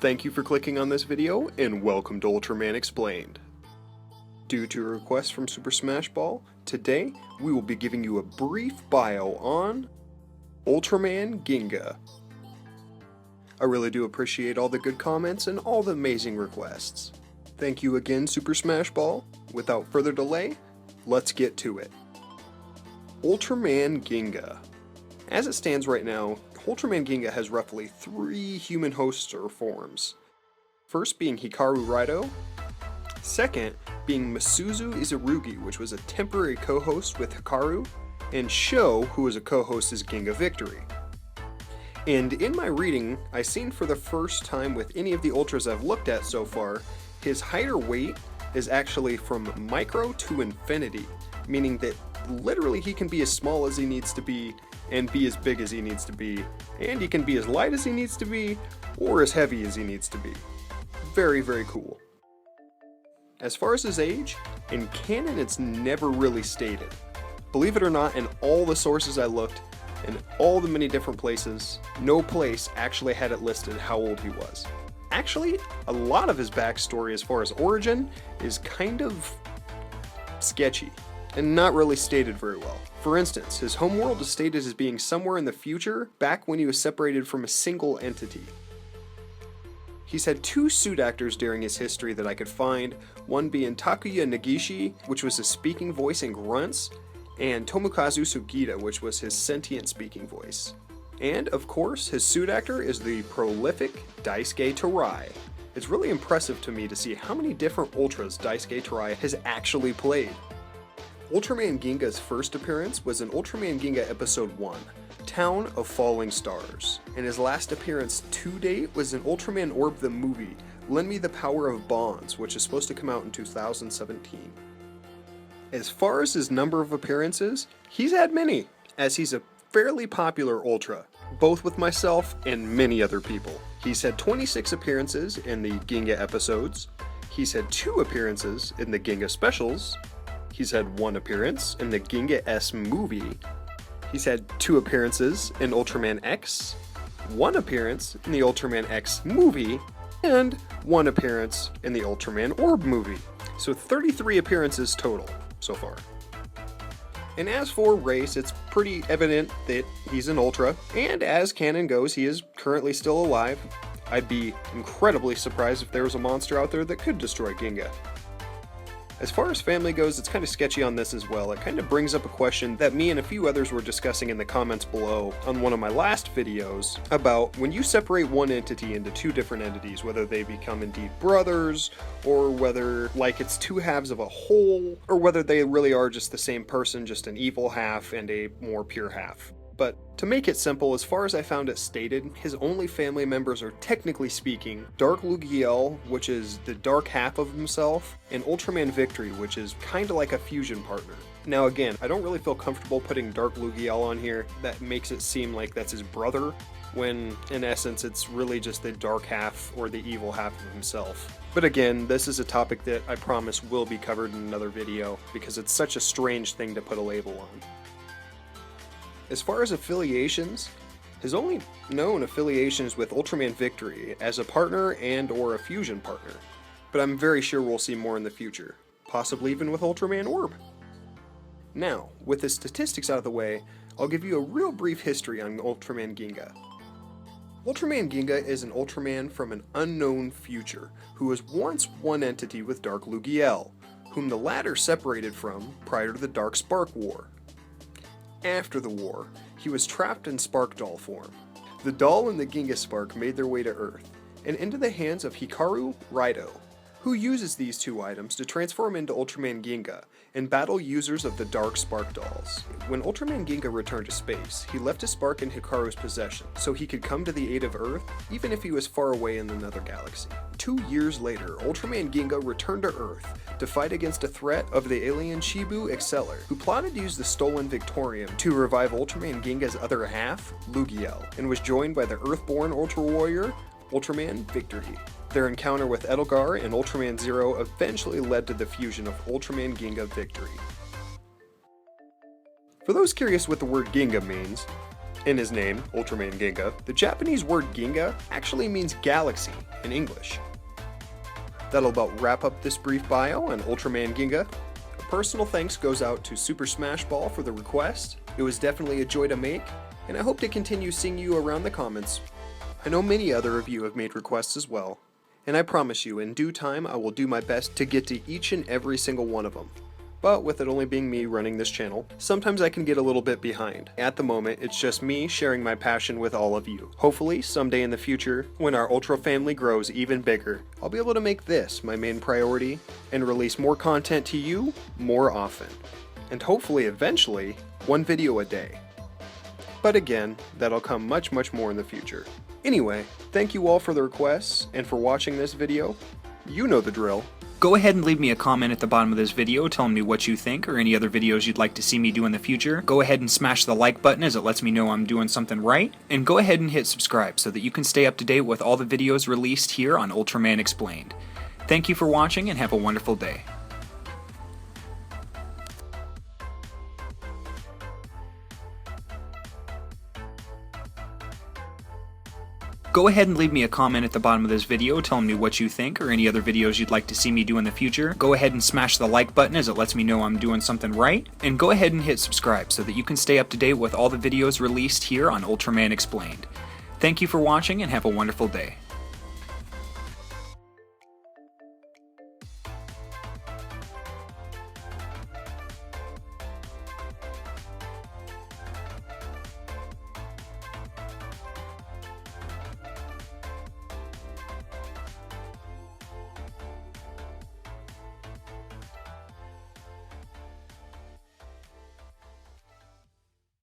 Thank you for clicking on this video, and welcome to Ultraman Explained. Due to a request from SUPERSMASHBALL, today we will be giving you a brief bio on Ultraman Ginga. I really do appreciate all the good comments and all the amazing requests. Thank you again, SUPERSMASHBALL. Without further delay, let's get to it. Ultraman Ginga. As it stands right now, Ultraman Ginga has roughly 3 human hosts or forms. First being Hikaru Raito, second being Masuzu Izurugi, which was a temporary co-host with Hikaru, and Sho, who was a co-host as Ginga Victory. And in my reading, I seen for the first time with any of the Ultras I've looked at so far, his height or weight is actually from micro to infinity, meaning that literally he can be as small as he needs to be and be as big as he needs to be, and he can be as light as he needs to be, or as heavy as he needs to be. Very, very cool. As far as his age, in canon it's never really stated. Believe it or not, in all the sources I looked, in all the many different places, no place actually had it listed how old he was. Actually, a lot of his backstory as far as origin is kind of sketchy, and not really stated very well. For instance, his homeworld is stated as being somewhere in the future, back when he was separated from a single entity. He's had 2 suit actors during his history that I could find, one being Takuya Negishi, which was his speaking voice in grunts, and Tomokazu Sugita, which was his sentient speaking voice. And, of course, his suit actor is the prolific Daisuke Tarai. It's really impressive to me to see how many different Ultras Daisuke Tarai has actually played. Ultraman Ginga's first appearance was in Ultraman Ginga Episode 1, Town of Falling Stars, and his last appearance to date was in Ultraman Orb the movie, Lend Me the Power of Bonds, which is supposed to come out in 2017. As far as his number of appearances, he's had many, as he's a fairly popular Ultra, both with myself and many other people. He's had 26 appearances in the Ginga episodes, he's had 2 appearances in the Ginga specials, he's had 1 appearance in the Ginga S movie, he's had 2 appearances in Ultraman X, 1 appearance in the Ultraman X movie, and 1 appearance in the Ultraman Orb movie. So 33 appearances total so far. And as for race, it's pretty evident that he's an Ultra, and as canon goes, he is currently still alive. I'd be incredibly surprised if there was a monster out there that could destroy Ginga. As far as family goes, it's kind of sketchy on this as well. It kind of brings up a question that me and a few others were discussing in the comments below on one of my last videos about when you separate one entity into 2 different entities, whether they become indeed brothers, or whether like it's 2 halves of a whole, or whether they really are just the same person, just an evil half and a more pure half. But to make it simple, as far as I found it stated, his only family members are technically speaking Dark Lugiel, which is the dark half of himself, and Ultraman Victory, which is kinda like a fusion partner. Now again, I don't really feel comfortable putting Dark Lugiel on here. That makes it seem like that's his brother, when in essence it's really just the dark half or the evil half of himself. But again, this is a topic that I promise will be covered in another video, because it's such a strange thing to put a label on. As far as affiliations, his only known affiliation is with Ultraman Victory as a partner and or a fusion partner, but I'm very sure we'll see more in the future, possibly even with Ultraman Orb. Now, with the statistics out of the way, I'll give you a real brief history on Ultraman Ginga. Ultraman Ginga is an Ultraman from an unknown future, who was once one entity with Dark Lugiel, whom the latter separated from prior to the Dark Spark War. After the war, he was trapped in Spark Doll form. The doll and the Ginga Spark made their way to Earth, and into the hands of Hikaru Raito, who uses these 2 items to transform into Ultraman Ginga and battle users of the Dark Spark Dolls. When Ultraman Ginga returned to space, he left his spark in Hikaru's possession, so he could come to the aid of Earth, even if he was far away in another galaxy. 2 years later, Ultraman Ginga returned to Earth to fight against a threat of the alien Shibu Exceller, who plotted to use the stolen Victorium to revive Ultraman Ginga's other half, Lugiel, and was joined by the Earthborn Ultra Warrior, Ultraman Victory. Their encounter with Edelgar and Ultraman Zero eventually led to the fusion of Ultraman Ginga Victory. For those curious what the word Ginga means, in his name, Ultraman Ginga, the Japanese word Ginga actually means galaxy in English. That'll about wrap up this brief bio on Ultraman Ginga. A personal thanks goes out to SUPERSMASHBALL for the request. It was definitely a joy to make, and I hope to continue seeing you around the comments. I know many other of you have made requests as well, and I promise you, in due time, I will do my best to get to each and every single one of them. But with it only being me running this channel, sometimes I can get a little bit behind. At the moment, it's just me sharing my passion with all of you. Hopefully, someday in the future, when our Ultra family grows even bigger, I'll be able to make this my main priority and release more content to you more often. And hopefully, eventually, one video a day. But again, that'll come much more in the future. Anyway, thank you all for the requests and for watching this video. You know the drill. Go ahead and leave me a comment at the bottom of this video telling me what you think or any other videos you'd like to see me do in the future. Go ahead and smash the like button as it lets me know I'm doing something right. And go ahead and hit subscribe so that you can stay up to date with all the videos released here on Ultraman Explained. Thank you for watching and have a wonderful day. Go ahead and leave me a comment at the bottom of this video telling me what you think or any other videos you'd like to see me do in the future. Go ahead and smash the like button as it lets me know I'm doing something right. And go ahead and hit subscribe so that you can stay up to date with all the videos released here on Ultraman Explained. Thank you for watching and have a wonderful day.